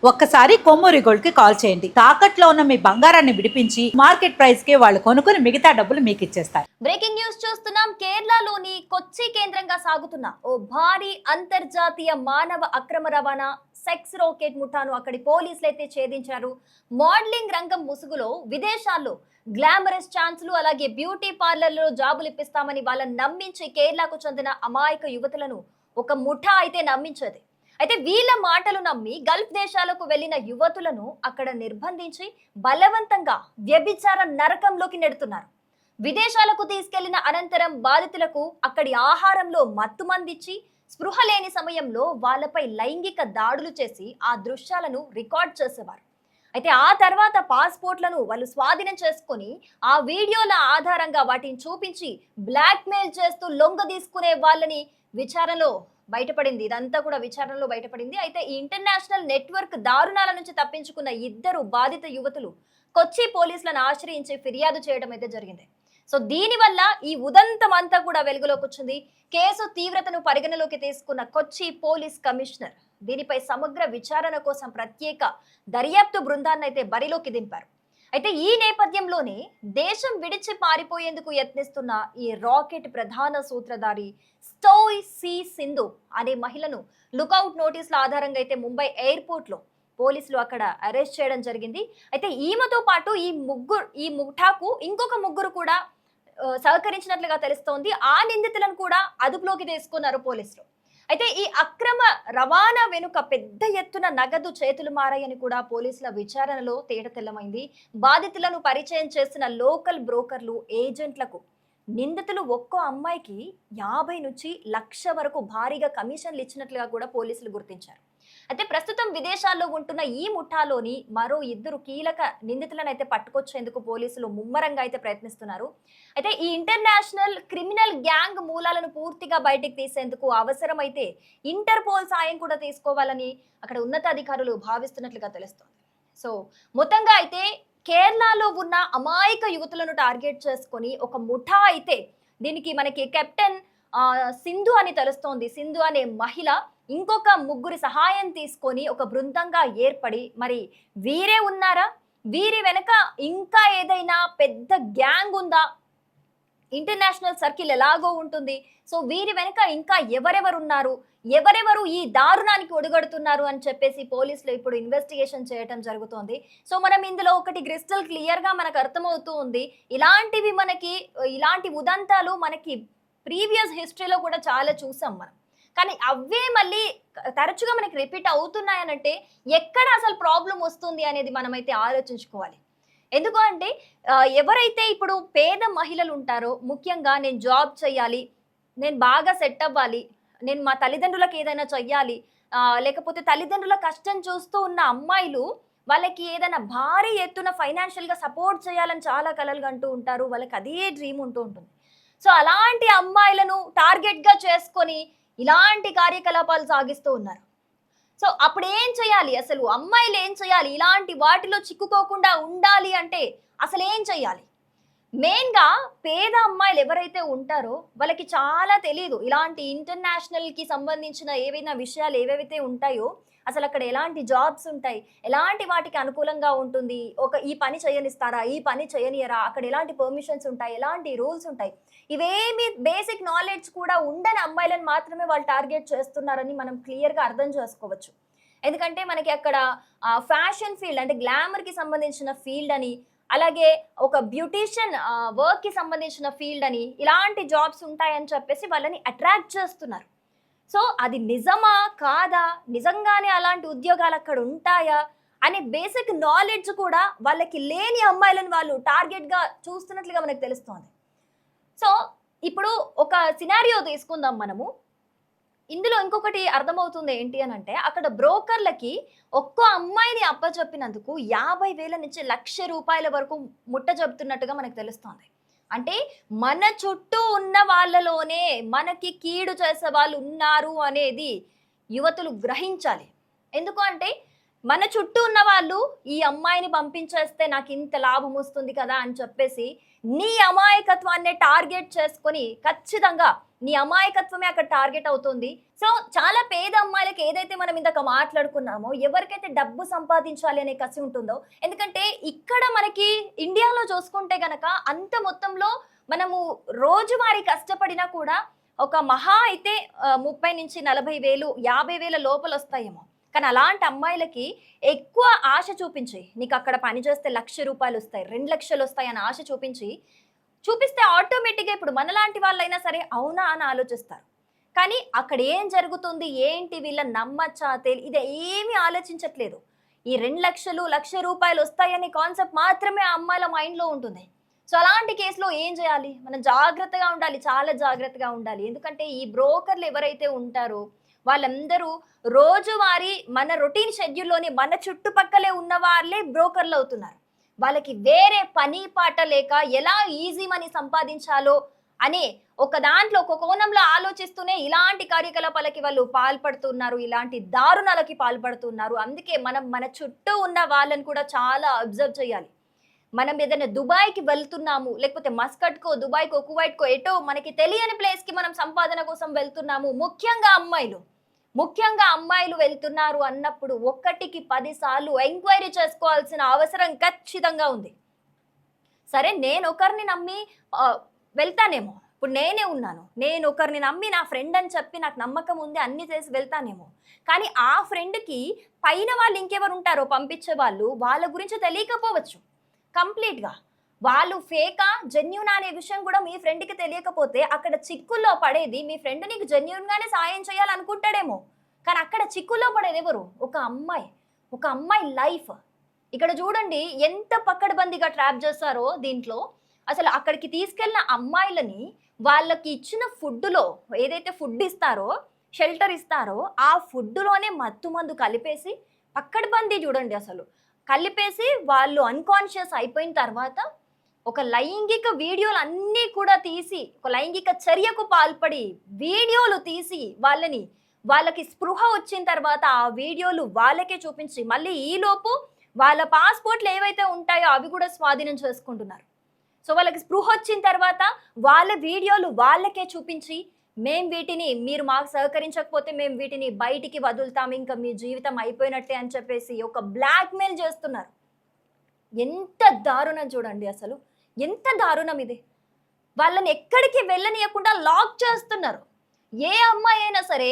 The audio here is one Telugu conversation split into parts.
ఒక్కసారి కొమ్మూరి గోల్డ్ కి కాల్ చేయండి. తాకట్లో ఉన్న మీ బంగారాన్ని విడిపించి మార్కెట్ ప్రైస్ కి వాళ్ళు కొనుక్కుని మిగతా డబ్బులు మీకు ఇచ్చేస్తారు. బ్రేకింగ్ న్యూస్ చూస్తున్నాం. కేరళలోని కొచ్చి కేంద్రంగా సాగుతున్న ఓ భారీ అంతర్జాతీయ మానవ అక్రమ రవాణా సెక్స్ రాకెట్ ముఠాను అక్కడి పోలీసులు అయితే ఛేదించారు. మోడలింగ్ రంగం ముసుగులో విదేశాల్లో గ్లామరస్ ఛాన్సులు అలాగే బ్యూటీ పార్లర్లో జాబులు ఇప్పిస్తామని వాళ్ళని నమ్మించి కేరళకు చెందిన అమాయక యువతులను ఒక ముఠా అయితే నమ్మించేది. అయితే వీళ్ళ మాటలు నమ్మి గల్ఫ్ దేశాలకు వెళ్లిన యువతులను అక్కడ నిర్బంధించి బలవంతంగా వ్యభిచార నరకంలోకి నెడుతున్నారు. విదేశాలకు తీసుకెళ్లిన అనంతరం బాధితులకు అక్కడి ఆహారంలో మత్తుమందిచ్చి స్పృహ లేని సమయంలో వాళ్ళపై లైంగిక దాడులు చేసి ఆ దృశ్యాలను రికార్డ్ చేసేవారు. అయితే ఆ తర్వాత పాస్పోర్ట్లను వాళ్ళు స్వాధీనం చేసుకొని ఆ వీడియోల ఆధారంగా వాటిని చూపించి బ్లాక్ మెయిల్ చేస్తూ లొంగ తీసుకునే వాళ్ళని విచారణలో బయటపడింది. ఇదంతా కూడా విచారణలో బయటపడింది. అయితే ఈ ఇంటర్నేషనల్ నెట్వర్క్ దారుణాల నుంచి తప్పించుకున్న ఇద్దరు బాధిత యువతులు కొచ్చి పోలీసులను ఆశ్రయించి ఫిర్యాదు చేయడం అయితే జరిగింది. సో దీనివల్ల ఈ ఉదంతం అంతా కూడా వెలుగులోకి వచ్చింది. కేసు తీవ్రతను పరిగణలోకి తీసుకున్న కొచ్చి పోలీస్ కమిషనర్ దీనిపై సమగ్ర విచారణ కోసం ప్రత్యేక దర్యాప్తు బృందాన్ని అయితే బరిలోకి దింపారు. అయితే ఈ నేపథ్యంలోనే దేశం విడిచి పారిపోయేందుకు యత్నిస్తున్న ఈ రాకెట్ ప్రధాన సూత్రధారి స్టోయ్ సి సింధు అనే మహిళను లుకౌట్ నోటీసుల ఆధారంగా అయితే ముంబై ఎయిర్పోర్ట్ లో పోలీసులు అక్కడ అరెస్ట్ చేయడం జరిగింది. అయితే ఈమెతో పాటు ఈ ముఠాకు ఇంకొక ముగ్గురు కూడా సహకరించినట్లుగా తెలుస్తోంది. ఆ నిందితులను కూడా అదుపులోకి తీసుకున్నారు పోలీసులు. అయితే ఈ అక్రమ రవాణా వెనుక పెద్ద ఎత్తున నగదు చేతులు మారాయని కూడా పోలీసుల విచారణలో తేటతెల్లమైంది. బాధితులను పరిచయం చేసిన లోకల్ బ్రోకర్లు, ఏజెంట్లకు నిందితులు ఒక్కో అమ్మాయికి 50 నుంచి 1,00,000 వరకు భారీగా కమిషన్లు ఇచ్చినట్లుగా కూడా పోలీసులు గుర్తించారు. అయితే ప్రస్తుతం విదేశాల్లో ఉంటున్న ఈ ముఠాలోని మరో 2 కీలక నిందితులను అయితే పట్టుకొచ్చేందుకు పోలీసులు ముమ్మరంగా అయితే ప్రయత్నిస్తున్నారు. అయితే ఈ ఇంటర్నేషనల్ క్రిమినల్ గ్యాంగ్ మూలాలను పూర్తిగా బయటికి తీసేందుకు అవసరమైతే ఇంటర్పోల్ సాయం కూడా తీసుకోవాలని అక్కడ ఉన్నతాధికారులు భావిస్తున్నట్లుగా తెలుస్తోంది. సో మొత్తంగా అయితే కేరళలో ఉన్న అమాయక యువతులను టార్గెట్ చేసుకొని ఒక ముఠా అయితే దీనికి మనకి కెప్టెన్ సింధు అని తెలుస్తోంది. సింధు అనే మహిళ ఇంకొక ముగ్గురి సహాయం తీసుకొని ఒక బృందంగా ఏర్పడి మరి వీరే ఉన్నారా, వీరి వెనక ఇంకా ఏదైనా పెద్ద గ్యాంగ్ ఉందా, ఇంటర్నేషనల్ సర్కిల్ ఎలాగో ఉంటుంది, సో వీరి వెనక ఇంకా ఎవరెవరు ఉన్నారు, ఎవరెవరు ఈ దారుణానికి ఒడిగడుతున్నారు అని చెప్పేసి పోలీసులు ఇప్పుడు ఇన్వెస్టిగేషన్ చేయడం జరుగుతోంది. సో మనం ఇందులో ఒకటి క్రిస్టల్ క్లియర్ గా మనకు అర్థమవుతూ ఉంది. ఇలాంటి ఉదంతాలు మనకి ప్రీవియస్ హిస్టరీలో కూడా చాలా చూసాం మనం. కానీ అవే మళ్ళీ తరచుగా మనకి రిపీట్ అవుతున్నాయనంటే ఎక్కడ అసలు ప్రాబ్లం వస్తుంది అనేది మనమైతే ఆలోచించుకోవాలి. ఎందుకు అంటే ఎవరైతే ఇప్పుడు పేద మహిళలు ఉంటారో, ముఖ్యంగా నేను జాబ్ చేయాలి, నేను బాగా సెట్ అవ్వాలి, నేను మా తల్లిదండ్రులకు ఏదైనా చెయ్యాలి, లేకపోతే తల్లిదండ్రుల కష్టం చూస్తూ ఉన్న అమ్మాయిలు వాళ్ళకి ఏదైనా భారీ ఎత్తున ఫైనాన్షియల్గా సపోర్ట్ చేయాలని చాలా కలలు అంటూ ఉంటారు. వాళ్ళకి అదే డ్రీమ్ ఉంటూ ఉంటుంది. సో అలాంటి అమ్మాయిలను టార్గెట్గా చేసుకొని ఇలాంటి కార్యకలాపాలు సాగిస్తూ ఉన్నారు. సో అప్పుడు ఏం చేయాలి, అసలు అమ్మాయిలు ఏం చేయాలి, ఇలాంటి వాటిలో చిక్కుకోకుండా ఉండాలి అంటే అసలు ఏం చేయాలి? మెయిన్గా పేద అమ్మాయిలు ఎవరైతే ఉంటారో వాళ్ళకి చాలా తెలియదు ఇలాంటి ఇంటర్నేషనల్కి సంబంధించిన ఏవైనా విషయాలు ఏవేవైతే ఉంటాయో, అసలు అక్కడ ఎలాంటి జాబ్స్ ఉంటాయి, ఎలాంటి వాటికి అనుకూలంగా ఉంటుంది, ఈ పని చేయనిస్తారా, ఈ పని చేయనియరా, అక్కడ ఎలాంటి పర్మిషన్స్ ఉంటాయి, ఎలాంటి రూల్స్ ఉంటాయి, ఇవేమి బేసిక్ నాలెడ్జ్ కూడా ఉండని అమ్మాయిలను మాత్రమే వాళ్ళు టార్గెట్ చేస్తున్నారని మనం క్లియర్గా అర్థం చేసుకోవచ్చు. ఎందుకంటే మనకి అక్కడ ఫ్యాషన్ ఫీల్డ్ అంటే గ్లామర్కి సంబంధించిన ఫీల్డ్ అని, అలాగే ఒక బ్యూటీషియన్ వర్క్కి సంబంధించిన ఫీల్డ్ అని ఇలాంటి జాబ్స్ ఉంటాయని చెప్పేసి వాళ్ళని అట్రాక్ట్ చేస్తున్నారు. సో అది నిజమా కాదా, నిజంగానే అలాంటి ఉద్యోగాలు అక్కడ ఉంటాయా అనే బేసిక్ నాలెడ్జ్ కూడా వాళ్ళకి లేని అమ్మాయిలను వాళ్ళు టార్గెట్గా చూస్తున్నట్లుగా మనకు తెలుస్తోంది. సో ఇప్పుడు ఒక సినారియో తీసుకుందాం మనము. ఇందులో ఇంకొకటి అర్థమవుతుంది ఏంటి అని అంటే, అక్కడ బ్రోకర్లకి ఒక్కో అమ్మాయిని అప్పచెప్పినందుకు 50,000 నుంచి 1,00,000 రూపాయల వరకు ముట్ట చెబుతున్నట్టుగా మనకు తెలుస్తోంది. అంటే మన చుట్టూ ఉన్న వాళ్ళలోనే మనకి కీడు చేసే వాళ్ళు ఉన్నారు అనేది యువతులు గ్రహించాలి. ఎందుకు అంటే మన చుట్టూ ఉన్న వాళ్ళు ఈ అమ్మాయిని పంపించేస్తే నాకు ఇంత లాభం వస్తుంది కదా అని చెప్పేసి నీ అమాయకత్వాన్ని టార్గెట్ చేసుకొని ఖచ్చితంగా నీ అమాయకత్వమే అక్కడ టార్గెట్ అవుతుంది. సో చాలా పేద అమ్మాయిలకి ఏదైతే మనం ఇందాక మాట్లాడుకున్నామో, ఎవరికైతే డబ్బు సంపాదించాలి అనే కసి ఉంటుందో, ఎందుకంటే ఇక్కడ మనకి ఇండియాలో చూసుకుంటే గనక అంత మొత్తంలో మనము రోజువారీ కష్టపడినా కూడా ఒక మహా అయితే 30,000-40,000, 50,000 లోపల వస్తాయేమో. కానీ అలాంటి అమ్మాయిలకి ఎక్కువ ఆశ చూపించి, నీకు అక్కడ పని చేస్తే ₹1,00,000 వస్తాయి, 2,00,000 వస్తాయి అని ఆశ చూపిస్తే ఆటోమేటిక్‌గా ఇప్పుడు మనలాంటి వాళ్ళైనా సరే అవునా అని ఆలోచిస్తారు. కానీ అక్కడ ఏం జరుగుతుంది, ఏంటి, వీళ్ళని నమ్మచ్చా ఇది ఏమీ ఆలోచించట్లేదు. ఈ 2,00,000, ₹1,00,000 వస్తాయనే కాన్సెప్ట్ మాత్రమే ఆ అమ్మాయిల మైండ్‌లో ఉంటుంది. సో అలాంటి కేసులో ఏం చేయాలి? మనం జాగ్రత్తగా ఉండాలి. చాలా జాగ్రత్తగా ఉండాలి. ఎందుకంటే ఈ బ్రోకర్‌లు ఎవరైతే ఉంటారో వాళ్ళందరూ రోజువారీ మన రొటీన్ షెడ్యూల్‌లోని మన చుట్టుపక్కలే ఉన్న వాళ్ళే బ్రోకర్‌లు అవుతున్నారు. వాళ్ళకి వేరే పని పాట లేక ఎలా ఈజీ మనీ సంపాదించాలో అని ఒక దాంట్లో ఒక కోణంలో ఆలోచిస్తూనే ఇలాంటి కార్యకలాపాలకి వాళ్ళు పాల్పడుతున్నారు. ఇలాంటి దారుణాలకి పాల్పడుతున్నారు. అందుకే మనం మన చుట్టూ ఉన్న వాళ్ళని కూడా చాలా అబ్జర్వ్ చేయాలి. మనం ఏదైనా దుబాయ్‌కి వెళ్తున్నాము, లేకపోతే మస్కట్‌కో, దుబాయ్‌కో, కువైట్‌కో ఎటో మనకి తెలియని ప్లేస్‌కి మనం సంపాదన కోసం వెళ్తున్నాము. ముఖ్యంగా అమ్మాయిలు వెళ్తున్నారు అన్నప్పుడు 1కి 10 సార్లు ఎంక్వైరీ చేసుకోవాల్సిన అవసరం ఖచ్చితంగా ఉంది. సరే నేను ఒకరిని నమ్మి వెళ్తానేమో. ఇప్పుడు నేనే ఉన్నాను. నేను ఒకరిని నమ్మి నా ఫ్రెండ్ అని చెప్పి నాకు నమ్మకం ఉంది అన్నీ చేసి వెళ్తానేమో. కానీ ఆ ఫ్రెండ్‌కి పైన వాళ్ళు ఇంకెవరు ఉంటారో పంపించే వాళ్ళు, వాళ్ళ గురించి తెలియకపోవచ్చు కంప్లీట్‌గా. వాళ్ళు ఫేకా, జెన్యూనా అనే విషయం కూడా మీ ఫ్రెండ్‌కి తెలియకపోతే అక్కడ చిక్కుల్లో పడేది మీ ఫ్రెండ్ నీకు జెన్యూన్‌గానే సాయం చేయాలనుకుంటాడేమో. కానీ అక్కడ చిక్కుల్లో పడేది ఎవరు? ఒక అమ్మాయి లైఫ్. ఇక్కడ చూడండి ఎంత పకడ్బందీగా ట్రాప్ చేస్తారో దీంట్లో. అసలు అక్కడికి తీసుకెళ్ళిన అమ్మాయిలని వాళ్ళకి ఇచ్చిన ఫుడ్‌లో ఏదైతే ఫుడ్ ఇస్తారో, షెల్టర్ ఇస్తారో ఆ ఫుడ్‌లోనే మత్తుమందు కలిపేసి పకడ్బందీ చూడండి అసలు. కలిపేసి వాళ్ళు అన్‌కాన్షియస్ అయిపోయిన తర్వాత ఒక లైంగిక వీడియోలు అన్నీ కూడా తీసి, ఒక లైంగిక చర్యకు పాల్పడి వీడియోలు తీసి వాళ్ళకి స్పృహ వచ్చిన తర్వాత ఆ వీడియోలు వాళ్ళకే చూపించి మళ్ళీ ఈలోపు వాళ్ళ పాస్‌పోర్ట్‌లు ఏవైతే ఉంటాయో అవి కూడా స్వాధీనం చేసుకుంటున్నారు. సో వాళ్ళకి స్పృహ వచ్చిన తర్వాత వాళ్ళ వీడియోలు వాళ్ళకే చూపించి మీరు మాకు సహకరించకపోతే మేము వీటిని బయటికి వదులుతాం, ఇంకా మీ జీవితం అయిపోయినట్టే అని చెప్పేసి ఒక బ్లాక్‌మెయిల్ చేస్తున్నారు. ఎంత దారుణం చూడండి అసలు. ఎంత దారుణం ఇది. వాళ్ళని ఎక్కడికి వెళ్ళనీయకుండా లాక్ చేస్తున్నారు. ఏ అమ్మాయి అయినా సరే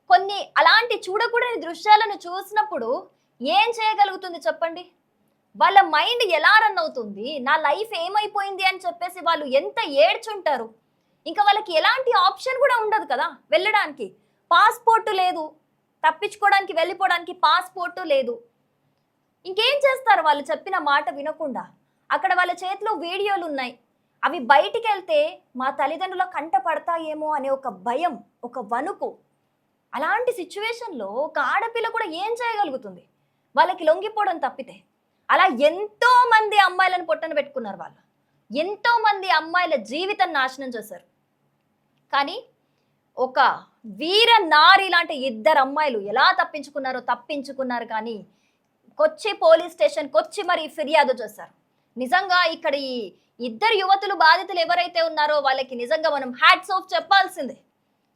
కొన్ని అలాంటి చూడకూడని దృశ్యాలను చూసినప్పుడు ఏం చేయగలుగుతుంది చెప్పండి? వాళ్ళ మైండ్ ఎలా రన్ అవుతుంది? నా లైఫ్ ఏమైపోయింది అని చెప్పేసి వాళ్ళు ఎంత ఏడ్చుంటారు. ఇంకా వాళ్ళకి ఎలాంటి ఆప్షన్ కూడా ఉండదు కదా వెళ్ళడానికి. పాస్‌పోర్ట్ లేదు, తప్పించుకోవడానికి వెళ్ళిపోవడానికి పాస్‌పోర్ట్ లేదు. ఇంకేం చేస్తారు వాళ్ళు చెప్పిన మాట వినకుండా? అక్కడ వాళ్ళ చేతిలో వీడియోలు ఉన్నాయి. అవి బయటికెళ్తే మా తల్లిదండ్రుల కంట పడతాయేమో అనే ఒక భయం, ఒక వణుకు. అలాంటి సిచ్యువేషన్‌లో ఒక ఆడపిల్ల కూడా ఏం చేయగలుగుతుంది? వాళ్ళకి లొంగిపోవడం తప్పితే. అలా ఎంతో మంది అమ్మాయిలను పొట్టన పెట్టుకున్నారు వాళ్ళు. ఎంతో మంది అమ్మాయిల జీవితం నాశనం చేశారు. కానీ ఒక వీర నారి లాంటి 2 అమ్మాయిలు ఎలా తప్పించుకున్నారు కానీ కొచ్చి పోలీస్ స్టేషన్‌కి వచ్చి మరి ఫిర్యాదు చేశారు. నిజంగా ఇక్కడ ఈ 2 యువతులు బాధితులు ఎవరైతే ఉన్నారో వాళ్ళకి నిజంగా మనం హ్యాట్స్ ఆఫ్ చెప్పాల్సిందే.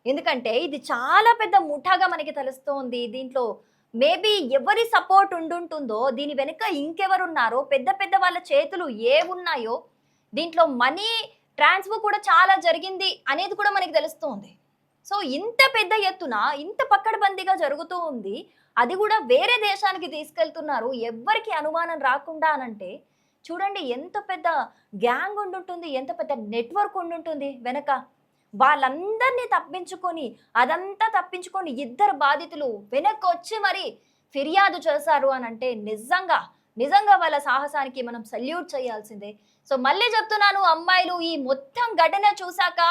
ఎందుకంటే ఇది చాలా పెద్ద ముఠాగా మనకి తెలుస్తోంది. దీంట్లో మేబీ ఎవరి సపోర్ట్ ఉండుంటుందో, దీని వెనుక ఇంకెవరున్నారో, పెద్ద వాళ్ళ చేతులు ఏవున్నాయో, దీంట్లో మనీ ట్రాన్స్ఫర్ కూడా చాలా జరిగింది అనేది కూడా మనకి తెలుస్తోంది. సో ఇంత పెద్ద ఎత్తున ఇంత పకడ్బందీగా జరుగుతూ ఉంది. అది కూడా వేరే దేశానికి తీసుకెళ్తున్నారు ఎవ్వరికి అనుమానం రాకుండా అనంటే చూడండి ఎంత పెద్ద గ్యాంగ్ ఉండుంటుంది, ఎంత పెద్ద నెట్వర్క్ ఉండుంటుంది వెనక. వాళ్ళందరినీ అదంతా తప్పించుకొని 2 బాధితులు వెనక్కి వచ్చి మరి ఫిర్యాదు చేశారు అనంటే నిజంగా వాళ్ళ సాహసానికి మనం సల్యూట్ చేయాల్సిందే. సో మళ్ళీ చెప్తున్నాను, అమ్మాయిలు ఈ మొత్తం ఘటన చూశాక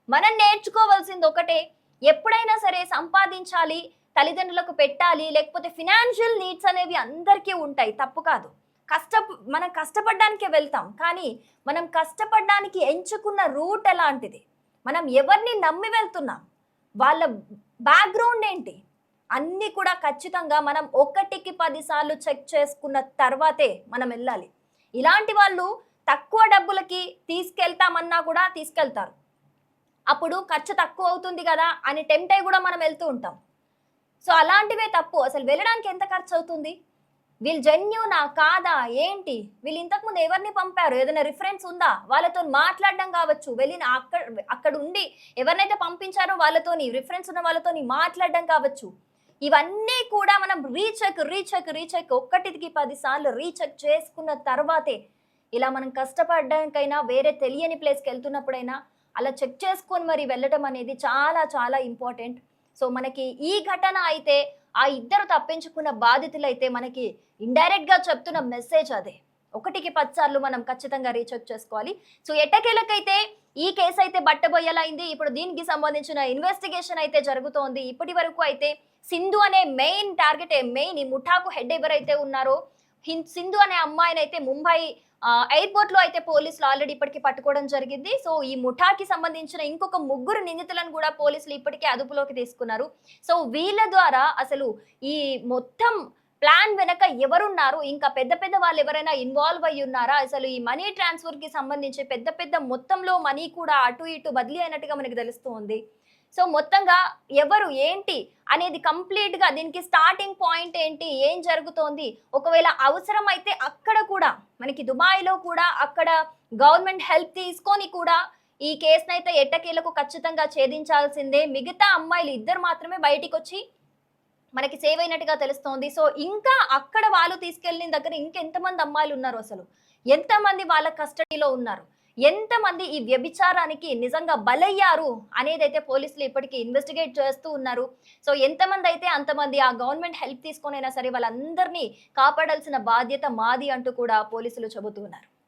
మనం నేర్చుకోవాల్సింది ఒకటే, ఎప్పుడైనా సరే సంపాదించాలి, తల్లిదండ్రులకు పెట్టాలి, లేకపోతే ఫినాన్షియల్ నీడ్స్ అనేవి అందరికీ ఉంటాయి, తప్పు కాదు. మనం కష్టపడడానికే వెళ్తాం, కానీ మనం కష్టపడడానికి ఎంచుకున్న రూట్ ఎలాంటిది, మనం ఎవరిని నమ్మి వెళ్తున్నాం, వాళ్ళ బ్యాక్గ్రౌండ్ ఏంటి, అన్నీ కూడా ఖచ్చితంగా మనం 1కి 10 సార్లు చెక్ చేసుకున్న తర్వాతే మనం వెళ్ళాలి. ఇలాంటి వాళ్ళు తక్కువ డబ్బులకి తీసుకెళ్తామన్నా కూడా తీసుకెళ్తారు. అప్పుడు ఖర్చు తక్కువ అవుతుంది కదా అని టెంప్ట్ అయి కూడా మనం వెళ్తూ ఉంటాం. సో అలాంటివే తప్పు. అసలు వెళ్ళడానికి ఎంత ఖర్చు అవుతుంది? వీళ్ళు జెన్యూనా కాదా ఏంటి? వీళ్ళు ఇంతకుముందు ఎవరిని పంపారు? ఏదైనా రిఫరెన్స్ ఉందా? వాళ్ళతో మాట్లాడడం కావచ్చు, వెళ్ళిన అక్కడ ఉండి ఎవరినైతే పంపించారో వాళ్ళతోని రిఫరెన్స్ ఉన్న వాళ్ళతోని మాట్లాడడం కావచ్చు. ఇవన్నీ కూడా మనం రీచెక్ ఒక్కటికి 10 సార్లు రీచెక్ చేసుకున్న తర్వాతే ఇలా మనం కష్టపడడానికైనా వేరే తెలియని ప్లేస్‌కి వెళ్తున్నప్పుడైనా అలా చెక్ చేసుకొని మరి వెళ్ళటం అనేది చాలా చాలా ఇంపార్టెంట్. సో మనకి ఈ ఘటన అయితే ఆ ఇద్దరు తప్పించుకున్న బాధితులైతే మనకి ఇండైరెక్ట్ గా చెప్తున్న మెసేజ్ అదే. ఒకటికి 10 సార్లు మనం ఖచ్చితంగా రీచెక్ చేసుకోవాలి. సో ఎట్టకేలకైతే ఈ కేసు అయితే బట్టబొయ్యలైంది. ఇప్పుడు దీనికి సంబంధించిన ఇన్వెస్టిగేషన్ అయితే జరుగుతోంది. ఇప్పటి వరకు అయితే సింధు అనే మెయిన్ టార్గెట్ మెయిన్ ఈ ముఠాకు హెడ్ ఎవరైతే ఉన్నారో సింధు అనే అమ్మాయిని అయితే ముంబై ఎయిర్పోర్ట్ లో అయితే పోలీసులు ఆల్రెడీ ఇప్పటికి పట్టుకోవడం జరిగింది. సో ఈ ముఠాకి సంబంధించిన ఇంకొక 3 నిందితులను కూడా పోలీసులు ఇప్పటికే అదుపులోకి తీసుకున్నారు. సో వీళ్ళ ద్వారా అసలు ఈ మొత్తం ప్లాన్ వెనక ఎవరున్నారు, ఇంకా పెద్ద పెద్ద వాళ్ళు ఎవరైనా ఇన్వాల్వ్ అయ్యి ఉన్నారా, అసలు ఈ మనీ ట్రాన్స్ఫర్ కి సంబంధించి పెద్ద పెద్ద మొత్తంలో మనీ కూడా అటు ఇటు బదిలీ అయినట్టుగా మనకి తెలుస్తుంది. సో మొత్తంగా ఎవరు ఏంటి అనేది కంప్లీట్ గా దీనికి స్టార్టింగ్ పాయింట్ ఏంటి, ఏం జరుగుతోంది, ఒకవేళ అవసరం అయితే అక్కడ కూడా మనకి దుబాయ్లో కూడా అక్కడ గవర్నమెంట్ హెల్ప్ తీసుకొని కూడా ఈ కేసునైతే ఎట్టకేలకు ఖచ్చితంగా ఛేదించాల్సిందే. మిగతా అమ్మాయిలు ఇద్దరు మాత్రమే బయటికి వచ్చి మనకి సేవ్ అయినట్టుగా తెలుస్తోంది. సో ఇంకా అక్కడ వాళ్ళు తీసుకెళ్ళిన దగ్గర ఇంకెంతమంది అమ్మాయిలు ఉన్నారు, అసలు ఎంతమంది వాళ్ళ కస్టడీలో ఉన్నారు, ఎంతమంది ఈ వ్యభిచారానికి నిజంగా బలయ్యారు అనేది అయితే పోలీసులు ఇప్పటికీ ఇన్వెస్టిగేట్ చేస్తూ ఉన్నారు. సో ఎంతమంది అయితే అంతమంది ఆ గవర్నమెంట్ హెల్ప్ తీసుకొనైనా సరే వాళ్ళందరినీ కాపాడాల్సిన బాధ్యత మాది అంటూ కూడా పోలీసులు చెబుతూ ఉన్నారు.